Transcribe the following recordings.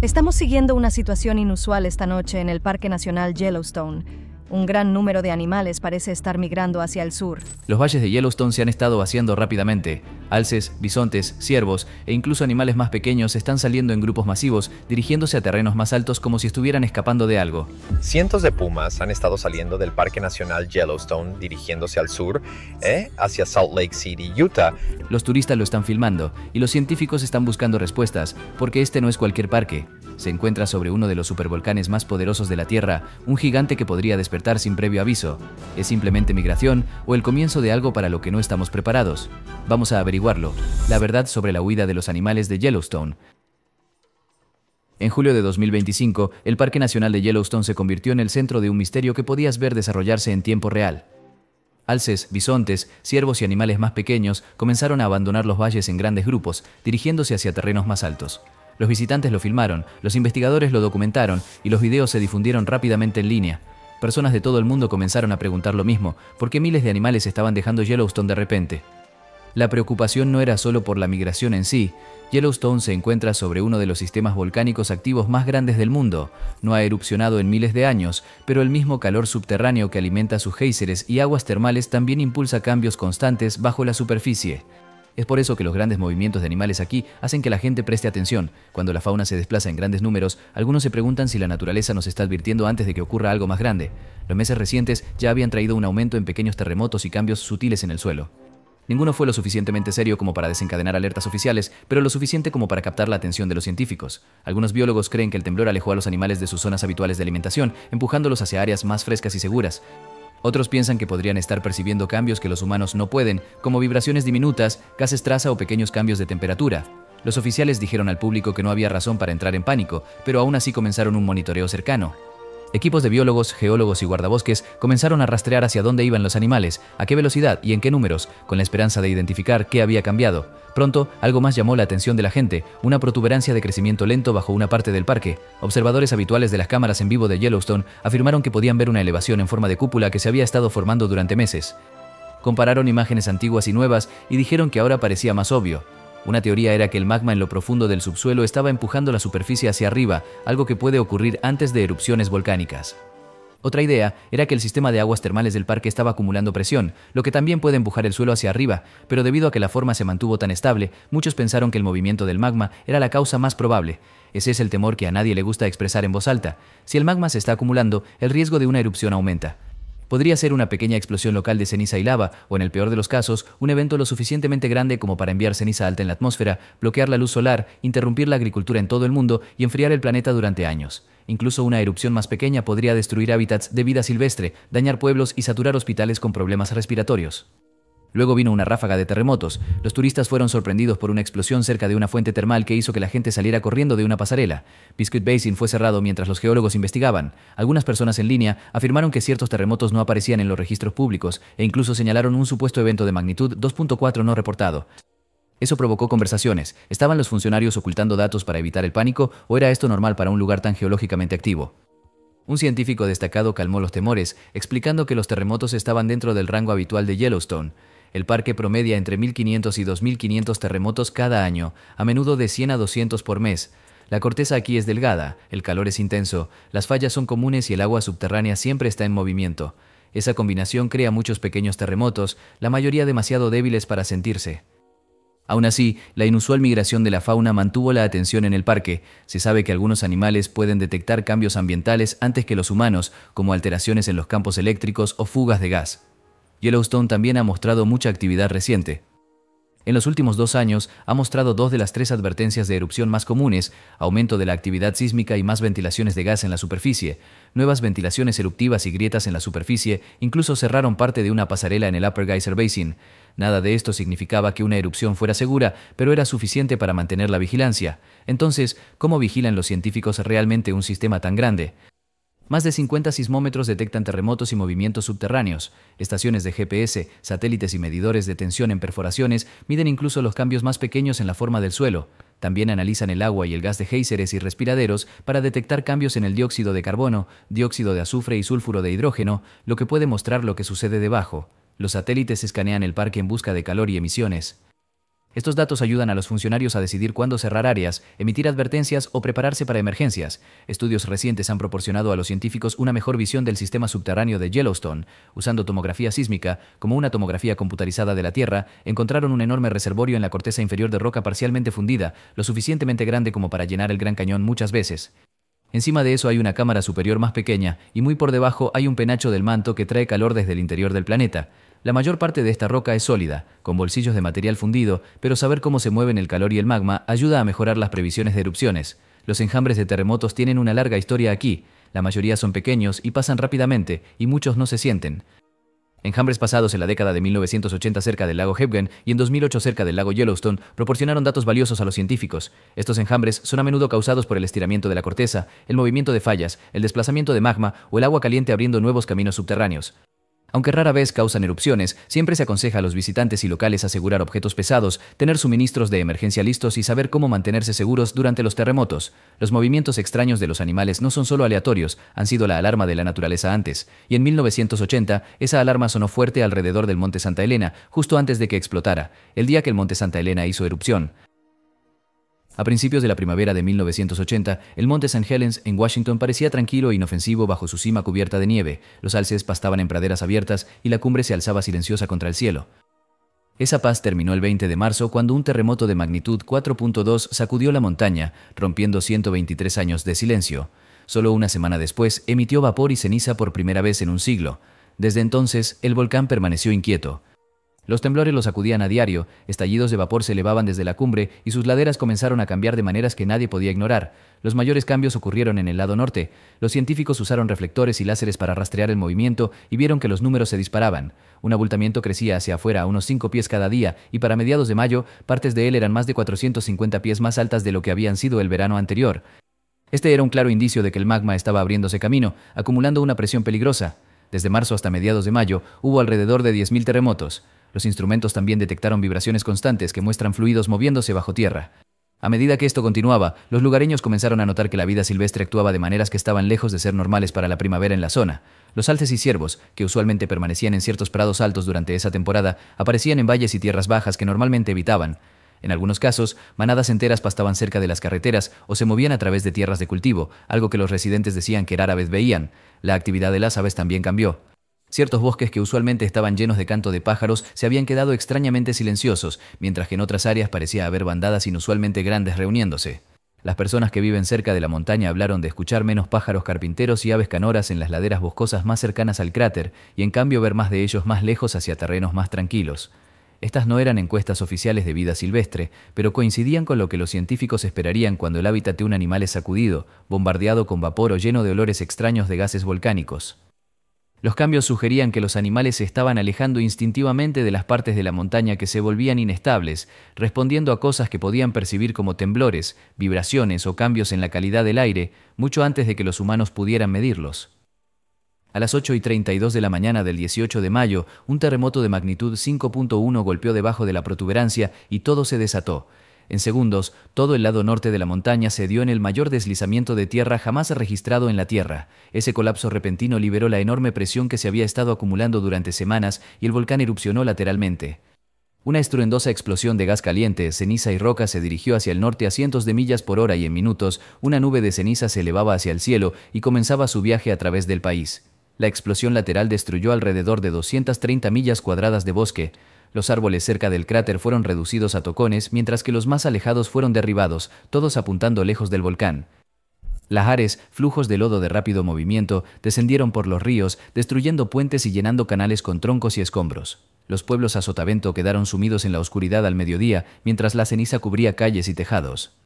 Estamos siguiendo una situación inusual esta noche en el Parque Nacional Yellowstone. Un gran número de animales parece estar migrando hacia el sur. Los valles de Yellowstone se han estado vaciando rápidamente. Alces, bisontes, ciervos e incluso animales más pequeños están saliendo en grupos masivos, dirigiéndose a terrenos más altos como si estuvieran escapando de algo. Cientos de pumas han estado saliendo del Parque Nacional Yellowstone dirigiéndose al sur, hacia Salt Lake City, Utah. Los turistas lo están filmando y los científicos están buscando respuestas, porque este no es cualquier parque. Se encuentra sobre uno de los supervolcanes más poderosos de la Tierra, un gigante que podría despertar sin previo aviso. ¿Es simplemente migración o el comienzo de algo para lo que no estamos preparados? Vamos a averiguarlo. La verdad sobre la huida de los animales de Yellowstone. En julio de 2025, el Parque Nacional de Yellowstone se convirtió en el centro de un misterio que podías ver desarrollarse en tiempo real. Alces, bisontes, ciervos y animales más pequeños comenzaron a abandonar los valles en grandes grupos, dirigiéndose hacia terrenos más altos. Los visitantes lo filmaron, los investigadores lo documentaron y los videos se difundieron rápidamente en línea. Personas de todo el mundo comenzaron a preguntar lo mismo, ¿por qué miles de animales estaban dejando Yellowstone de repente? La preocupación no era solo por la migración en sí. Yellowstone se encuentra sobre uno de los sistemas volcánicos activos más grandes del mundo. No ha erupcionado en miles de años, pero el mismo calor subterráneo que alimenta sus géiseres y aguas termales también impulsa cambios constantes bajo la superficie. Es por eso que los grandes movimientos de animales aquí hacen que la gente preste atención. Cuando la fauna se desplaza en grandes números, algunos se preguntan si la naturaleza nos está advirtiendo antes de que ocurra algo más grande. Los meses recientes ya habían traído un aumento en pequeños terremotos y cambios sutiles en el suelo. Ninguno fue lo suficientemente serio como para desencadenar alertas oficiales, pero lo suficiente como para captar la atención de los científicos. Algunos biólogos creen que el temblor alejó a los animales de sus zonas habituales de alimentación, empujándolos hacia áreas más frescas y seguras. Otros piensan que podrían estar percibiendo cambios que los humanos no pueden, como vibraciones diminutas, gases traza o pequeños cambios de temperatura. Los oficiales dijeron al público que no había razón para entrar en pánico, pero aún así comenzaron un monitoreo cercano. Equipos de biólogos, geólogos y guardabosques comenzaron a rastrear hacia dónde iban los animales, a qué velocidad y en qué números, con la esperanza de identificar qué había cambiado. Pronto, algo más llamó la atención de la gente, una protuberancia de crecimiento lento bajo una parte del parque. Observadores habituales de las cámaras en vivo de Yellowstone afirmaron que podían ver una elevación en forma de cúpula que se había estado formando durante meses. Compararon imágenes antiguas y nuevas y dijeron que ahora parecía más obvio. Una teoría era que el magma en lo profundo del subsuelo estaba empujando la superficie hacia arriba, algo que puede ocurrir antes de erupciones volcánicas. Otra idea era que el sistema de aguas termales del parque estaba acumulando presión, lo que también puede empujar el suelo hacia arriba, pero debido a que la forma se mantuvo tan estable, muchos pensaron que el movimiento del magma era la causa más probable. Ese es el temor que a nadie le gusta expresar en voz alta. Si el magma se está acumulando, el riesgo de una erupción aumenta. Podría ser una pequeña explosión local de ceniza y lava, o en el peor de los casos, un evento lo suficientemente grande como para enviar ceniza alta en la atmósfera, bloquear la luz solar, interrumpir la agricultura en todo el mundo y enfriar el planeta durante años. Incluso una erupción más pequeña podría destruir hábitats de vida silvestre, dañar pueblos y saturar hospitales con problemas respiratorios. Luego vino una ráfaga de terremotos. Los turistas fueron sorprendidos por una explosión cerca de una fuente termal que hizo que la gente saliera corriendo de una pasarela. Biscuit Basin fue cerrado mientras los geólogos investigaban. Algunas personas en línea afirmaron que ciertos terremotos no aparecían en los registros públicos e incluso señalaron un supuesto evento de magnitud 2.4 no reportado. Eso provocó conversaciones. ¿Estaban los funcionarios ocultando datos para evitar el pánico o era esto normal para un lugar tan geológicamente activo? Un científico destacado calmó los temores, explicando que los terremotos estaban dentro del rango habitual de Yellowstone. El parque promedia entre 1.500 y 2.500 terremotos cada año, a menudo de 100 a 200 por mes. La corteza aquí es delgada, el calor es intenso, las fallas son comunes y el agua subterránea siempre está en movimiento. Esa combinación crea muchos pequeños terremotos, la mayoría demasiado débiles para sentirse. Aún así, la inusual migración de la fauna mantuvo la atención en el parque. Se sabe que algunos animales pueden detectar cambios ambientales antes que los humanos, como alteraciones en los campos eléctricos o fugas de gas. Yellowstone también ha mostrado mucha actividad reciente. En los últimos 2 años ha mostrado 2 de las 3 advertencias de erupción más comunes, aumento de la actividad sísmica y más ventilaciones de gas en la superficie. Nuevas ventilaciones eruptivas y grietas en la superficie incluso cerraron parte de una pasarela en el Upper Geyser Basin. Nada de esto significaba que una erupción fuera segura, pero era suficiente para mantener la vigilancia. Entonces, ¿cómo vigilan los científicos realmente un sistema tan grande? Más de 50 sismómetros detectan terremotos y movimientos subterráneos. Estaciones de GPS, satélites y medidores de tensión en perforaciones miden incluso los cambios más pequeños en la forma del suelo. También analizan el agua y el gas de géiseres y respiraderos para detectar cambios en el dióxido de carbono, dióxido de azufre y sulfuro de hidrógeno, lo que puede mostrar lo que sucede debajo. Los satélites escanean el parque en busca de calor y emisiones. Estos datos ayudan a los funcionarios a decidir cuándo cerrar áreas, emitir advertencias o prepararse para emergencias. Estudios recientes han proporcionado a los científicos una mejor visión del sistema subterráneo de Yellowstone. Usando tomografía sísmica, como una tomografía computarizada de la Tierra, encontraron un enorme reservorio en la corteza inferior de roca parcialmente fundida, lo suficientemente grande como para llenar el Gran Cañón muchas veces. Encima de eso hay una cámara superior más pequeña, y muy por debajo hay un penacho del manto que trae calor desde el interior del planeta. La mayor parte de esta roca es sólida, con bolsillos de material fundido, pero saber cómo se mueven el calor y el magma ayuda a mejorar las previsiones de erupciones. Los enjambres de terremotos tienen una larga historia aquí. La mayoría son pequeños y pasan rápidamente, y muchos no se sienten. Enjambres pasados en la década de 1980 cerca del lago Hebgen y en 2008 cerca del lago Yellowstone proporcionaron datos valiosos a los científicos. Estos enjambres son a menudo causados por el estiramiento de la corteza, el movimiento de fallas, el desplazamiento de magma o el agua caliente abriendo nuevos caminos subterráneos. Aunque rara vez causan erupciones, siempre se aconseja a los visitantes y locales asegurar objetos pesados, tener suministros de emergencia listos y saber cómo mantenerse seguros durante los terremotos. Los movimientos extraños de los animales no son solo aleatorios, han sido la alarma de la naturaleza antes, y en 1980 esa alarma sonó fuerte alrededor del Monte Santa Elena, justo antes de que explotara, el día que el Monte Santa Elena hizo erupción. A principios de la primavera de 1980, el monte St. Helens en Washington parecía tranquilo e inofensivo bajo su cima cubierta de nieve. Los alces pastaban en praderas abiertas y la cumbre se alzaba silenciosa contra el cielo. Esa paz terminó el 20 de marzo cuando un terremoto de magnitud 4.2 sacudió la montaña, rompiendo 123 años de silencio. Solo una semana después, emitió vapor y ceniza por primera vez en un siglo. Desde entonces, el volcán permaneció inquieto. Los temblores lo sacudían a diario, estallidos de vapor se elevaban desde la cumbre y sus laderas comenzaron a cambiar de maneras que nadie podía ignorar. Los mayores cambios ocurrieron en el lado norte. Los científicos usaron reflectores y láseres para rastrear el movimiento y vieron que los números se disparaban. Un abultamiento crecía hacia afuera a unos 5 pies cada día y para mediados de mayo, partes de él eran más de 450 pies más altas de lo que habían sido el verano anterior. Este era un claro indicio de que el magma estaba abriéndose camino, acumulando una presión peligrosa. Desde marzo hasta mediados de mayo hubo alrededor de 10.000 terremotos. Los instrumentos también detectaron vibraciones constantes que muestran fluidos moviéndose bajo tierra. A medida que esto continuaba, los lugareños comenzaron a notar que la vida silvestre actuaba de maneras que estaban lejos de ser normales para la primavera en la zona. Los alces y ciervos, que usualmente permanecían en ciertos prados altos durante esa temporada, aparecían en valles y tierras bajas que normalmente evitaban. En algunos casos, manadas enteras pastaban cerca de las carreteras o se movían a través de tierras de cultivo, algo que los residentes decían que rara vez veían. La actividad de las aves también cambió. Ciertos bosques que usualmente estaban llenos de canto de pájaros se habían quedado extrañamente silenciosos, mientras que en otras áreas parecía haber bandadas inusualmente grandes reuniéndose. Las personas que viven cerca de la montaña hablaron de escuchar menos pájaros carpinteros y aves canoras en las laderas boscosas más cercanas al cráter, y en cambio ver más de ellos más lejos hacia terrenos más tranquilos. Estas no eran encuestas oficiales de vida silvestre, pero coincidían con lo que los científicos esperarían cuando el hábitat de un animal es sacudido, bombardeado con vapor o lleno de olores extraños de gases volcánicos. Los cambios sugerían que los animales se estaban alejando instintivamente de las partes de la montaña que se volvían inestables, respondiendo a cosas que podían percibir como temblores, vibraciones o cambios en la calidad del aire, mucho antes de que los humanos pudieran medirlos. A las 8:32 de la mañana del 18 de mayo, un terremoto de magnitud 5.1 golpeó debajo de la protuberancia y todo se desató. En segundos, todo el lado norte de la montaña se dio en el mayor deslizamiento de tierra jamás registrado en la Tierra. Ese colapso repentino liberó la enorme presión que se había estado acumulando durante semanas y el volcán erupcionó lateralmente. Una estruendosa explosión de gas caliente, ceniza y roca se dirigió hacia el norte a cientos de millas por hora y en minutos, una nube de ceniza se elevaba hacia el cielo y comenzaba su viaje a través del país. La explosión lateral destruyó alrededor de 230 millas cuadradas de bosque. Los árboles cerca del cráter fueron reducidos a tocones, mientras que los más alejados fueron derribados, todos apuntando lejos del volcán. Lahares, flujos de lodo de rápido movimiento, descendieron por los ríos, destruyendo puentes y llenando canales con troncos y escombros. Los pueblos a sotavento quedaron sumidos en la oscuridad al mediodía, mientras la ceniza cubría calles y tejados.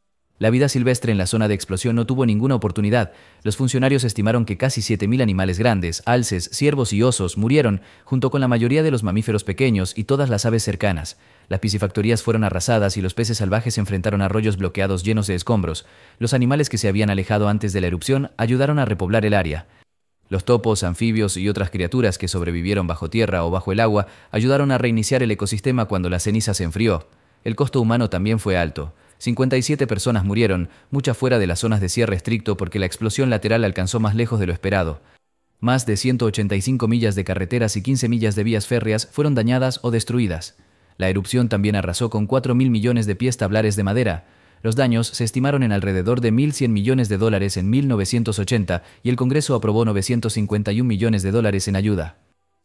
La vida silvestre en la zona de explosión no tuvo ninguna oportunidad. Los funcionarios estimaron que casi 7.000 animales grandes, alces, ciervos y osos murieron, junto con la mayoría de los mamíferos pequeños y todas las aves cercanas. Las piscifactorías fueron arrasadas y los peces salvajes se enfrentaron a arroyos bloqueados llenos de escombros. Los animales que se habían alejado antes de la erupción ayudaron a repoblar el área. Los topos, anfibios y otras criaturas que sobrevivieron bajo tierra o bajo el agua ayudaron a reiniciar el ecosistema cuando la ceniza se enfrió. El costo humano también fue alto. 57 personas murieron, muchas fuera de las zonas de cierre estricto porque la explosión lateral alcanzó más lejos de lo esperado. Más de 185 millas de carreteras y 15 millas de vías férreas fueron dañadas o destruidas. La erupción también arrasó con 4.000 millones de pies tablares de madera. Los daños se estimaron en alrededor de 1.100 millones de dólares en 1980 y el Congreso aprobó 951 millones de dólares en ayuda.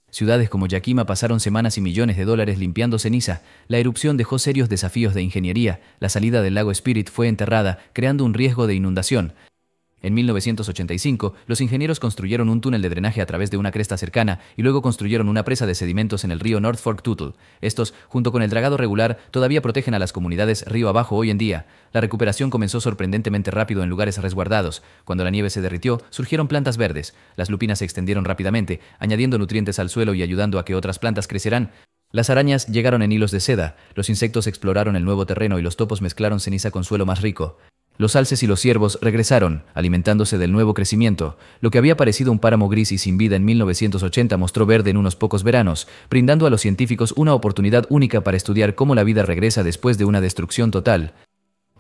Ciudades como Yakima pasaron semanas y millones de dólares limpiando ceniza. La erupción dejó serios desafíos de ingeniería. La salida del lago Spirit fue enterrada, creando un riesgo de inundación. En 1985, los ingenieros construyeron un túnel de drenaje a través de una cresta cercana y luego construyeron una presa de sedimentos en el río North Fork Toutle. Estos, junto con el dragado regular, todavía protegen a las comunidades río abajo hoy en día. La recuperación comenzó sorprendentemente rápido en lugares resguardados. Cuando la nieve se derritió, surgieron plantas verdes. Las lupinas se extendieron rápidamente, añadiendo nutrientes al suelo y ayudando a que otras plantas crecerán. Las arañas llegaron en hilos de seda, los insectos exploraron el nuevo terreno y los topos mezclaron ceniza con suelo más rico. Los alces y los ciervos regresaron, alimentándose del nuevo crecimiento. Lo que había parecido un páramo gris y sin vida en 1980 mostró verde en unos pocos veranos, brindando a los científicos una oportunidad única para estudiar cómo la vida regresa después de una destrucción total.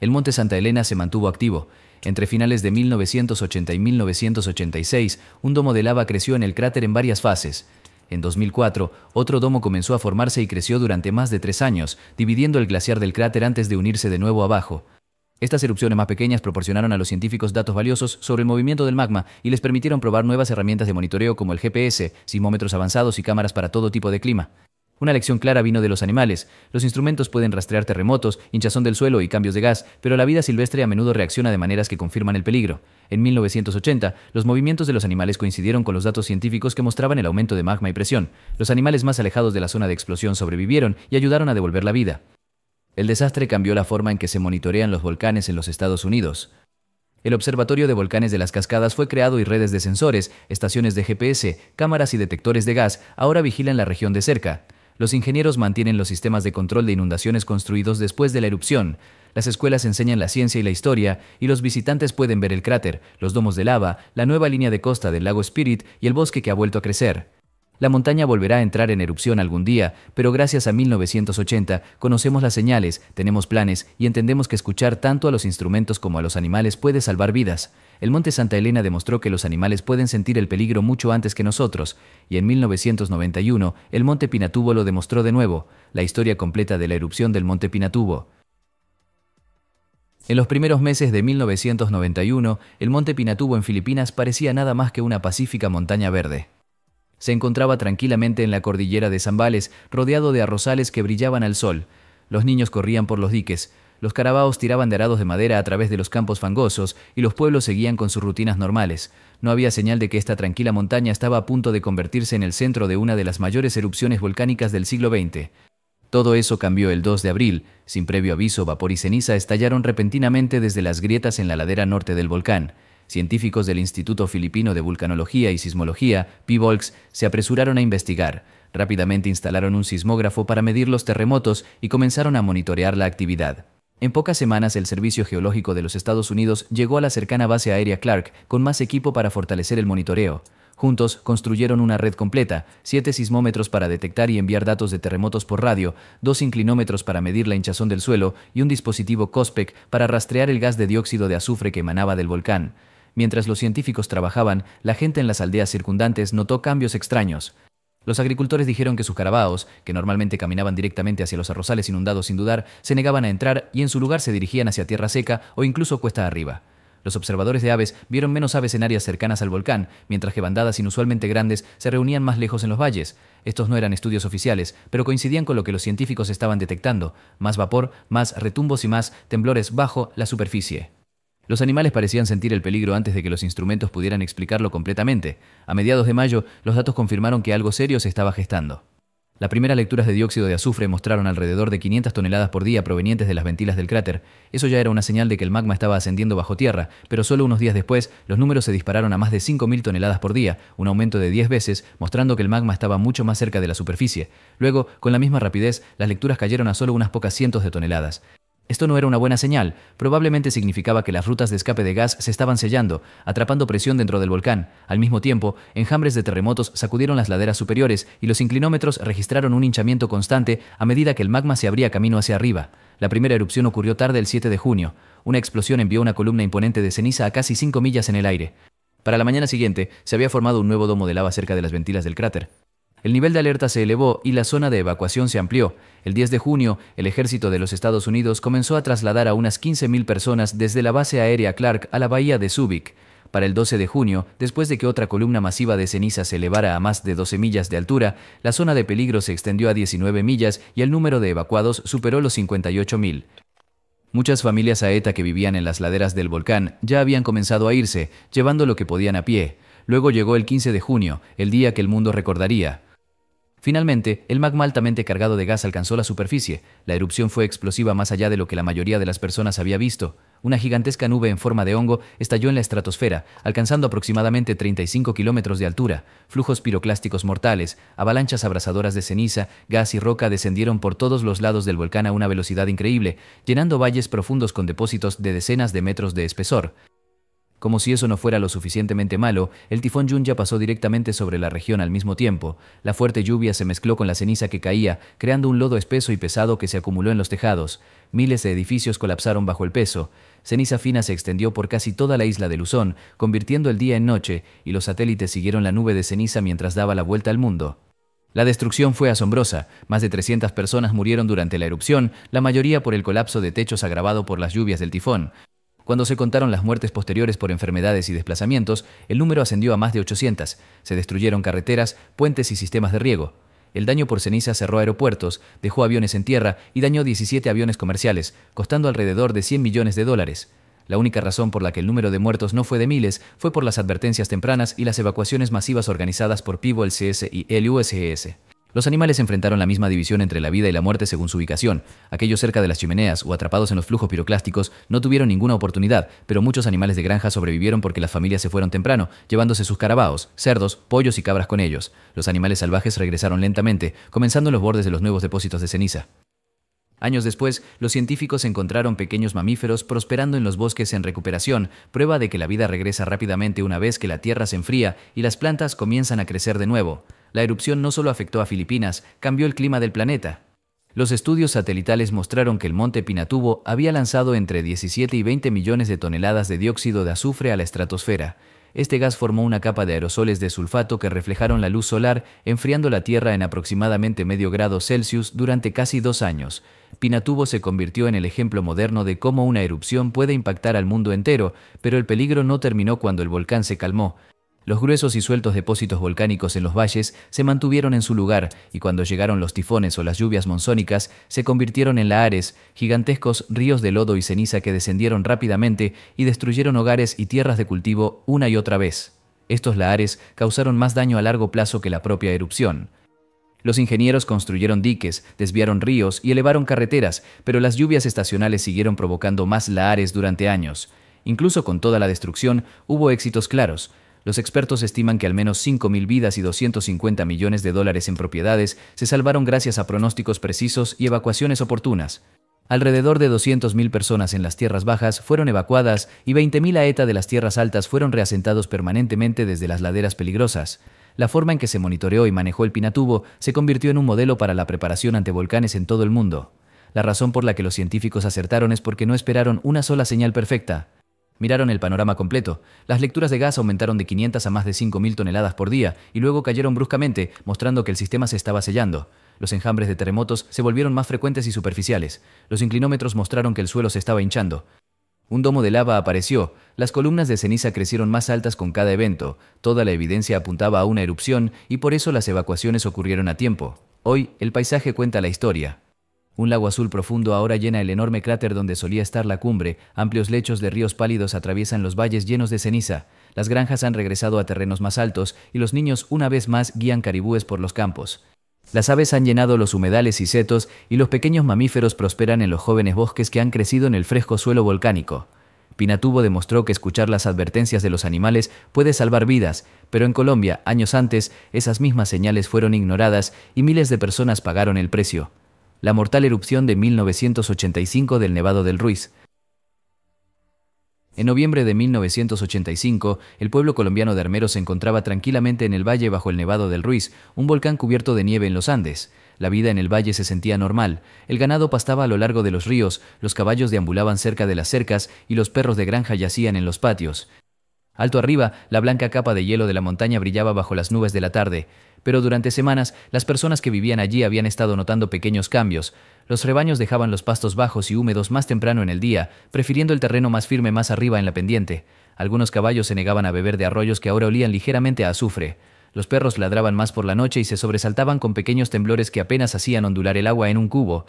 El monte Santa Elena se mantuvo activo. Entre finales de 1980 y 1986, un domo de lava creció en el cráter en varias fases. En 2004, otro domo comenzó a formarse y creció durante más de 3 años, dividiendo el glaciar del cráter antes de unirse de nuevo abajo. Estas erupciones más pequeñas proporcionaron a los científicos datos valiosos sobre el movimiento del magma y les permitieron probar nuevas herramientas de monitoreo como el GPS, sismómetros avanzados y cámaras para todo tipo de clima. Una lección clara vino de los animales. Los instrumentos pueden rastrear terremotos, hinchazón del suelo y cambios de gas, pero la vida silvestre a menudo reacciona de maneras que confirman el peligro. En 1980, los movimientos de los animales coincidieron con los datos científicos que mostraban el aumento de magma y presión. Los animales más alejados de la zona de explosión sobrevivieron y ayudaron a devolver la vida. El desastre cambió la forma en que se monitorean los volcanes en los Estados Unidos. El Observatorio de Volcanes de las Cascadas fue creado y redes de sensores, estaciones de GPS, cámaras y detectores de gas ahora vigilan la región de cerca. Los ingenieros mantienen los sistemas de control de inundaciones construidos después de la erupción. Las escuelas enseñan la ciencia y la historia, y los visitantes pueden ver el cráter, los domos de lava, la nueva línea de costa del lago Spirit y el bosque que ha vuelto a crecer. La montaña volverá a entrar en erupción algún día, pero gracias a 1980 conocemos las señales, tenemos planes y entendemos que escuchar tanto a los instrumentos como a los animales puede salvar vidas. El monte Santa Elena demostró que los animales pueden sentir el peligro mucho antes que nosotros, y en 1991 el monte Pinatubo lo demostró de nuevo, la historia completa de la erupción del monte Pinatubo. En los primeros meses de 1991, el monte Pinatubo en Filipinas parecía nada más que una pacífica montaña verde. Se encontraba tranquilamente en la cordillera de Zambales, rodeado de arrozales que brillaban al sol. Los niños corrían por los diques, los carabaos tiraban de arados de madera a través de los campos fangosos y los pueblos seguían con sus rutinas normales. No había señal de que esta tranquila montaña estaba a punto de convertirse en el centro de una de las mayores erupciones volcánicas del siglo XX. Todo eso cambió el 2 de abril. Sin previo aviso, vapor y ceniza estallaron repentinamente desde las grietas en la ladera norte del volcán. Científicos del Instituto Filipino de Vulcanología y Sismología, PVOLCS, se apresuraron a investigar. Rápidamente instalaron un sismógrafo para medir los terremotos y comenzaron a monitorear la actividad. En pocas semanas, el Servicio Geológico de los Estados Unidos llegó a la cercana base aérea Clark con más equipo para fortalecer el monitoreo. Juntos construyeron una red completa, 7 sismómetros para detectar y enviar datos de terremotos por radio, 2 inclinómetros para medir la hinchazón del suelo y un dispositivo COSPEC para rastrear el gas de dióxido de azufre que emanaba del volcán. Mientras los científicos trabajaban, la gente en las aldeas circundantes notó cambios extraños. Los agricultores dijeron que sus carabaos, que normalmente caminaban directamente hacia los arrozales inundados sin dudar, se negaban a entrar y en su lugar se dirigían hacia tierra seca o incluso cuesta arriba. Los observadores de aves vieron menos aves en áreas cercanas al volcán, mientras que bandadas inusualmente grandes se reunían más lejos en los valles. Estos no eran estudios oficiales, pero coincidían con lo que los científicos estaban detectando: más vapor, más retumbos y más temblores bajo la superficie. Los animales parecían sentir el peligro antes de que los instrumentos pudieran explicarlo completamente. A mediados de mayo, los datos confirmaron que algo serio se estaba gestando. Las primeras lecturas de dióxido de azufre mostraron alrededor de 500 toneladas por día provenientes de las ventilas del cráter. Eso ya era una señal de que el magma estaba ascendiendo bajo tierra, pero solo unos días después, los números se dispararon a más de 5.000 toneladas por día, un aumento de 10 veces, mostrando que el magma estaba mucho más cerca de la superficie. Luego, con la misma rapidez, las lecturas cayeron a solo unas pocas cientos de toneladas. Esto no era una buena señal. Probablemente significaba que las rutas de escape de gas se estaban sellando, atrapando presión dentro del volcán. Al mismo tiempo, enjambres de terremotos sacudieron las laderas superiores y los inclinómetros registraron un hinchamiento constante a medida que el magma se abría camino hacia arriba. La primera erupción ocurrió tarde el 7 de junio. Una explosión envió una columna imponente de ceniza a casi 5 millas en el aire. Para la mañana siguiente, se había formado un nuevo domo de lava cerca de las ventilas del cráter. El nivel de alerta se elevó y la zona de evacuación se amplió. El 10 de junio, el ejército de los Estados Unidos comenzó a trasladar a unas 15.000 personas desde la base aérea Clark a la bahía de Subic. Para el 12 de junio, después de que otra columna masiva de ceniza se elevara a más de 12 millas de altura, la zona de peligro se extendió a 19 millas y el número de evacuados superó los 58.000. Muchas familias Aeta que vivían en las laderas del volcán ya habían comenzado a irse, llevando lo que podían a pie. Luego llegó el 15 de junio, el día que el mundo recordaría. Finalmente, el magma altamente cargado de gas alcanzó la superficie. La erupción fue explosiva más allá de lo que la mayoría de las personas había visto. Una gigantesca nube en forma de hongo estalló en la estratosfera, alcanzando aproximadamente 35 kilómetros de altura. Flujos piroclásticos mortales, avalanchas abrasadoras de ceniza, gas y roca descendieron por todos los lados del volcán a una velocidad increíble, llenando valles profundos con depósitos de decenas de metros de espesor. Como si eso no fuera lo suficientemente malo, el tifón Yunya pasó directamente sobre la región al mismo tiempo. La fuerte lluvia se mezcló con la ceniza que caía, creando un lodo espeso y pesado que se acumuló en los tejados. Miles de edificios colapsaron bajo el peso. Ceniza fina se extendió por casi toda la isla de Luzón, convirtiendo el día en noche, y los satélites siguieron la nube de ceniza mientras daba la vuelta al mundo. La destrucción fue asombrosa. Más de 300 personas murieron durante la erupción, la mayoría por el colapso de techos agravado por las lluvias del tifón. Cuando se contaron las muertes posteriores por enfermedades y desplazamientos, el número ascendió a más de 800. Se destruyeron carreteras, puentes y sistemas de riego. El daño por ceniza cerró aeropuertos, dejó aviones en tierra y dañó 17 aviones comerciales, costando alrededor de $100 millones. La única razón por la que el número de muertos no fue de miles fue por las advertencias tempranas y las evacuaciones masivas organizadas por PeoplesCS y el USGS. Los animales enfrentaron la misma división entre la vida y la muerte según su ubicación. Aquellos cerca de las chimeneas o atrapados en los flujos piroclásticos no tuvieron ninguna oportunidad, pero muchos animales de granja sobrevivieron porque las familias se fueron temprano, llevándose sus carabaos, cerdos, pollos y cabras con ellos. Los animales salvajes regresaron lentamente, comenzando en los bordes de los nuevos depósitos de ceniza. Años después, los científicos encontraron pequeños mamíferos prosperando en los bosques en recuperación, prueba de que la vida regresa rápidamente una vez que la tierra se enfría y las plantas comienzan a crecer de nuevo. La erupción no solo afectó a Filipinas, cambió el clima del planeta. Los estudios satelitales mostraron que el monte Pinatubo había lanzado entre 17 y 20 millones de toneladas de dióxido de azufre a la estratosfera. Este gas formó una capa de aerosoles de sulfato que reflejaron la luz solar, enfriando la Tierra en aproximadamente medio grado Celsius durante casi 2 años. Pinatubo se convirtió en el ejemplo moderno de cómo una erupción puede impactar al mundo entero, pero el peligro no terminó cuando el volcán se calmó. Los gruesos y sueltos depósitos volcánicos en los valles se mantuvieron en su lugar y cuando llegaron los tifones o las lluvias monzónicas se convirtieron en lahares, gigantescos ríos de lodo y ceniza que descendieron rápidamente y destruyeron hogares y tierras de cultivo una y otra vez. Estos lahares causaron más daño a largo plazo que la propia erupción. Los ingenieros construyeron diques, desviaron ríos y elevaron carreteras, pero las lluvias estacionales siguieron provocando más lahares durante años. Incluso con toda la destrucción, hubo éxitos claros. Los expertos estiman que al menos 5.000 vidas y $250 millones en propiedades se salvaron gracias a pronósticos precisos y evacuaciones oportunas. Alrededor de 200.000 personas en las tierras bajas fueron evacuadas y 20.000 Aeta de las tierras altas fueron reasentados permanentemente desde las laderas peligrosas. La forma en que se monitoreó y manejó el Pinatubo se convirtió en un modelo para la preparación ante volcanes en todo el mundo. La razón por la que los científicos acertaron es porque no esperaron una sola señal perfecta. Miraron el panorama completo. Las lecturas de gas aumentaron de 500 a más de 5.000 toneladas por día y luego cayeron bruscamente, mostrando que el sistema se estaba sellando. Los enjambres de terremotos se volvieron más frecuentes y superficiales. Los inclinómetros mostraron que el suelo se estaba hinchando. Un domo de lava apareció. Las columnas de ceniza crecieron más altas con cada evento. Toda la evidencia apuntaba a una erupción y por eso las evacuaciones ocurrieron a tiempo. Hoy, el paisaje cuenta la historia. Un lago azul profundo ahora llena el enorme cráter donde solía estar la cumbre. Amplios lechos de ríos pálidos atraviesan los valles llenos de ceniza. Las granjas han regresado a terrenos más altos y los niños una vez más guían caribúes por los campos. Las aves han llenado los humedales y setos y los pequeños mamíferos prosperan en los jóvenes bosques que han crecido en el fresco suelo volcánico. Pinatubo demostró que escuchar las advertencias de los animales puede salvar vidas, pero en Colombia, años antes, esas mismas señales fueron ignoradas y miles de personas pagaron el precio. La mortal erupción de 1985 del Nevado del Ruiz. En noviembre de 1985, el pueblo colombiano de Armero se encontraba tranquilamente en el valle bajo el Nevado del Ruiz, un volcán cubierto de nieve en los Andes. La vida en el valle se sentía normal. El ganado pastaba a lo largo de los ríos, los caballos deambulaban cerca de las cercas y los perros de granja yacían en los patios. Alto arriba, la blanca capa de hielo de la montaña brillaba bajo las nubes de la tarde, pero durante semanas las personas que vivían allí habían estado notando pequeños cambios. Los rebaños dejaban los pastos bajos y húmedos más temprano en el día, prefiriendo el terreno más firme más arriba en la pendiente. Algunos caballos se negaban a beber de arroyos que ahora olían ligeramente a azufre. Los perros ladraban más por la noche y se sobresaltaban con pequeños temblores que apenas hacían ondular el agua en un cubo.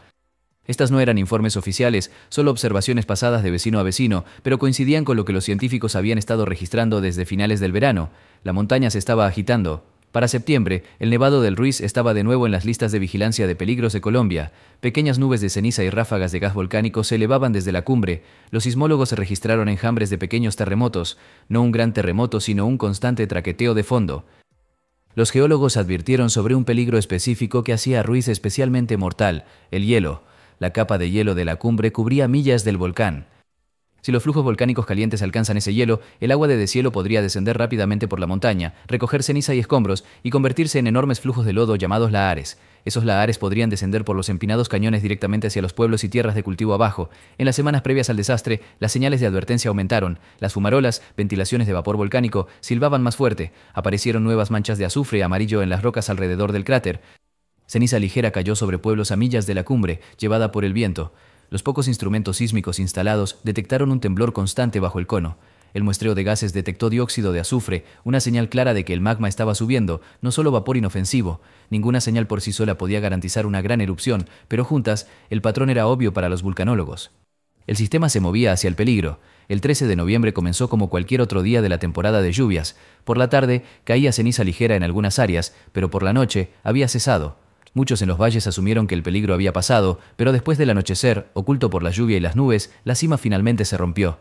Estas no eran informes oficiales, solo observaciones pasadas de vecino a vecino, pero coincidían con lo que los científicos habían estado registrando desde finales del verano. La montaña se estaba agitando. Para septiembre, el Nevado del Ruiz estaba de nuevo en las listas de vigilancia de peligros de Colombia. Pequeñas nubes de ceniza y ráfagas de gas volcánico se elevaban desde la cumbre. Los sismólogos registraron enjambres de pequeños terremotos, no un gran terremoto, sino un constante traqueteo de fondo. Los geólogos advirtieron sobre un peligro específico que hacía a Ruiz especialmente mortal: el hielo. La capa de hielo de la cumbre cubría millas del volcán. Si los flujos volcánicos calientes alcanzan ese hielo, el agua de deshielo podría descender rápidamente por la montaña, recoger ceniza y escombros y convertirse en enormes flujos de lodo llamados lahares. Esos lahares podrían descender por los empinados cañones directamente hacia los pueblos y tierras de cultivo abajo. En las semanas previas al desastre, las señales de advertencia aumentaron. Las fumarolas, ventilaciones de vapor volcánico, silbaban más fuerte. Aparecieron nuevas manchas de azufre amarillo en las rocas alrededor del cráter. Ceniza ligera cayó sobre pueblos a millas de la cumbre, llevada por el viento. Los pocos instrumentos sísmicos instalados detectaron un temblor constante bajo el cono. El muestreo de gases detectó dióxido de azufre, una señal clara de que el magma estaba subiendo, no solo vapor inofensivo. Ninguna señal por sí sola podía garantizar una gran erupción, pero juntas, el patrón era obvio para los vulcanólogos. El sistema se movía hacia el peligro. El 13 de noviembre comenzó como cualquier otro día de la temporada de lluvias. Por la tarde caía ceniza ligera en algunas áreas, pero por la noche había cesado. Muchos en los valles asumieron que el peligro había pasado, pero después del anochecer, oculto por la lluvia y las nubes, la cima finalmente se rompió.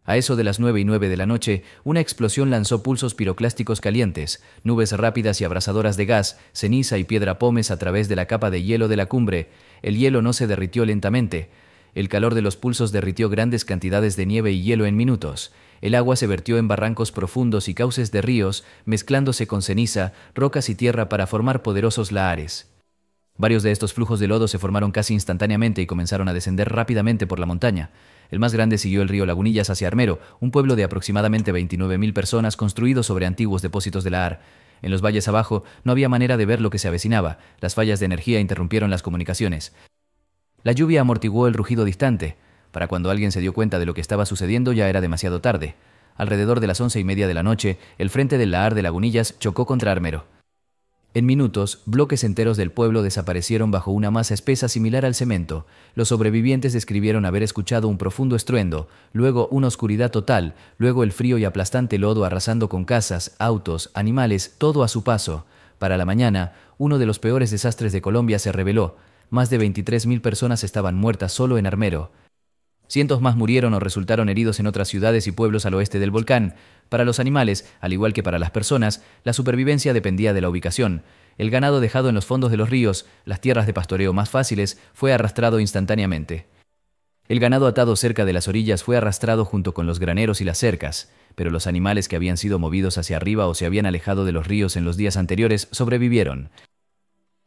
A eso de las 9:09 de la noche, una explosión lanzó pulsos piroclásticos calientes, nubes rápidas y abrasadoras de gas, ceniza y piedra pómez a través de la capa de hielo de la cumbre. El hielo no se derritió lentamente. El calor de los pulsos derritió grandes cantidades de nieve y hielo en minutos. El agua se vertió en barrancos profundos y cauces de ríos, mezclándose con ceniza, rocas y tierra para formar poderosos lahares. Varios de estos flujos de lodo se formaron casi instantáneamente y comenzaron a descender rápidamente por la montaña. El más grande siguió el río Lagunillas hacia Armero, un pueblo de aproximadamente 29.000 personas construido sobre antiguos depósitos de lahar. En los valles abajo no había manera de ver lo que se avecinaba. Las fallas de energía interrumpieron las comunicaciones. La lluvia amortiguó el rugido distante. Para cuando alguien se dio cuenta de lo que estaba sucediendo ya era demasiado tarde. Alrededor de las 11:30 de la noche, el frente del lahar de Lagunillas chocó contra Armero. En minutos, bloques enteros del pueblo desaparecieron bajo una masa espesa similar al cemento. Los sobrevivientes describieron haber escuchado un profundo estruendo, luego una oscuridad total, luego el frío y aplastante lodo arrasando con casas, autos, animales, todo a su paso. Para la mañana, uno de los peores desastres de Colombia se reveló. Más de 23.000 personas estaban muertas solo en Armero. Cientos más murieron o resultaron heridos en otras ciudades y pueblos al oeste del volcán. Para los animales, al igual que para las personas, la supervivencia dependía de la ubicación. El ganado dejado en los fondos de los ríos, las tierras de pastoreo más fáciles, fue arrastrado instantáneamente. El ganado atado cerca de las orillas fue arrastrado junto con los graneros y las cercas, pero los animales que habían sido movidos hacia arriba o se habían alejado de los ríos en los días anteriores sobrevivieron.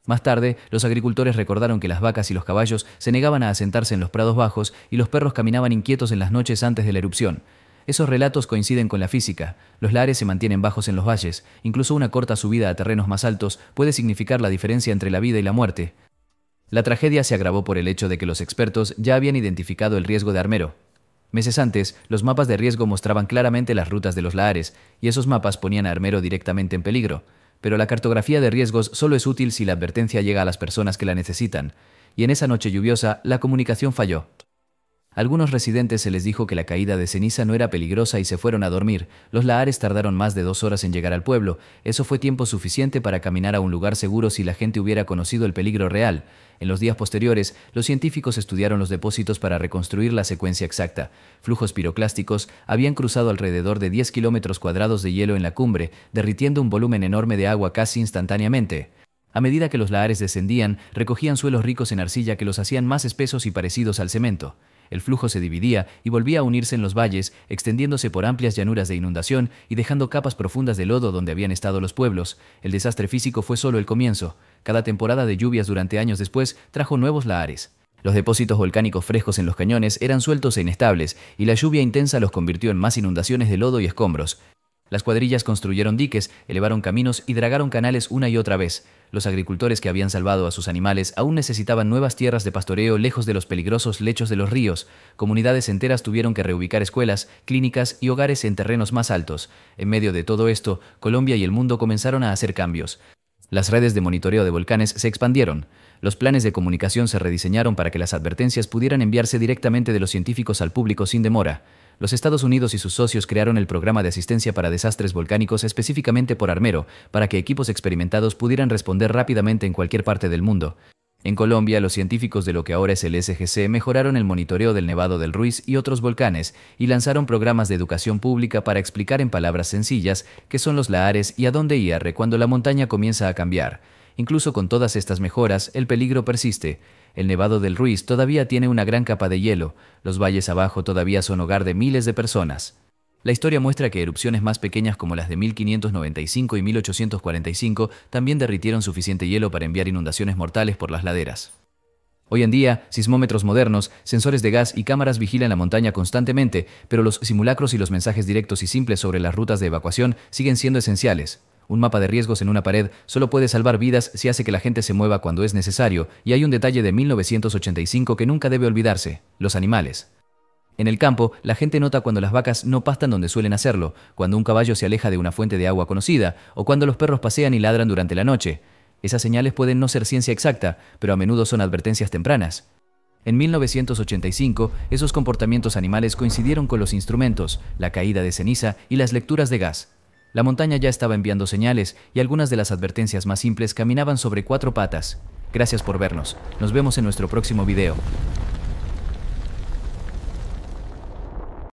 Más tarde, los agricultores recordaron que las vacas y los caballos se negaban a asentarse en los prados bajos y los perros caminaban inquietos en las noches antes de la erupción. Esos relatos coinciden con la física. Los lahares se mantienen bajos en los valles. Incluso una corta subida a terrenos más altos puede significar la diferencia entre la vida y la muerte. La tragedia se agravó por el hecho de que los expertos ya habían identificado el riesgo de Armero. Meses antes, los mapas de riesgo mostraban claramente las rutas de los lahares, y esos mapas ponían a Armero directamente en peligro. Pero la cartografía de riesgos solo es útil si la advertencia llega a las personas que la necesitan, y en esa noche lluviosa la comunicación falló. A algunos residentes se les dijo que la caída de ceniza no era peligrosa y se fueron a dormir. Los lahares tardaron más de 2 horas en llegar al pueblo. Eso fue tiempo suficiente para caminar a un lugar seguro si la gente hubiera conocido el peligro real. En los días posteriores, los científicos estudiaron los depósitos para reconstruir la secuencia exacta. Flujos piroclásticos habían cruzado alrededor de 10 kilómetros cuadrados de hielo en la cumbre, derritiendo un volumen enorme de agua casi instantáneamente. A medida que los lahares descendían, recogían suelos ricos en arcilla que los hacían más espesos y parecidos al cemento. El flujo se dividía y volvía a unirse en los valles, extendiéndose por amplias llanuras de inundación y dejando capas profundas de lodo donde habían estado los pueblos. El desastre físico fue solo el comienzo. Cada temporada de lluvias durante años después trajo nuevos lahares. Los depósitos volcánicos frescos en los cañones eran sueltos e inestables, y la lluvia intensa los convirtió en más inundaciones de lodo y escombros. Las cuadrillas construyeron diques, elevaron caminos y dragaron canales una y otra vez. Los agricultores que habían salvado a sus animales aún necesitaban nuevas tierras de pastoreo lejos de los peligrosos lechos de los ríos. Comunidades enteras tuvieron que reubicar escuelas, clínicas y hogares en terrenos más altos. En medio de todo esto, Colombia y el mundo comenzaron a hacer cambios. Las redes de monitoreo de volcanes se expandieron. Los planes de comunicación se rediseñaron para que las advertencias pudieran enviarse directamente de los científicos al público sin demora. Los Estados Unidos y sus socios crearon el Programa de Asistencia para Desastres Volcánicos específicamente por Armero, para que equipos experimentados pudieran responder rápidamente en cualquier parte del mundo. En Colombia, los científicos de lo que ahora es el SGC mejoraron el monitoreo del Nevado del Ruiz y otros volcanes y lanzaron programas de educación pública para explicar en palabras sencillas qué son los lahares y a dónde ir cuando la montaña comienza a cambiar. Incluso con todas estas mejoras, el peligro persiste. El Nevado del Ruiz todavía tiene una gran capa de hielo. Los valles abajo todavía son hogar de miles de personas. La historia muestra que erupciones más pequeñas como las de 1595 y 1845 también derritieron suficiente hielo para enviar inundaciones mortales por las laderas. Hoy en día, sismómetros modernos, sensores de gas y cámaras vigilan la montaña constantemente, pero los simulacros y los mensajes directos y simples sobre las rutas de evacuación siguen siendo esenciales. Un mapa de riesgos en una pared solo puede salvar vidas si hace que la gente se mueva cuando es necesario, y hay un detalle de 1985 que nunca debe olvidarse: los animales. En el campo, la gente nota cuando las vacas no pastan donde suelen hacerlo, cuando un caballo se aleja de una fuente de agua conocida, o cuando los perros pasean y ladran durante la noche. Esas señales pueden no ser ciencia exacta, pero a menudo son advertencias tempranas. En 1985, esos comportamientos animales coincidieron con los instrumentos, la caída de ceniza y las lecturas de gas. La montaña ya estaba enviando señales y algunas de las advertencias más simples caminaban sobre 4 patas. Gracias por vernos. Nos vemos en nuestro próximo video.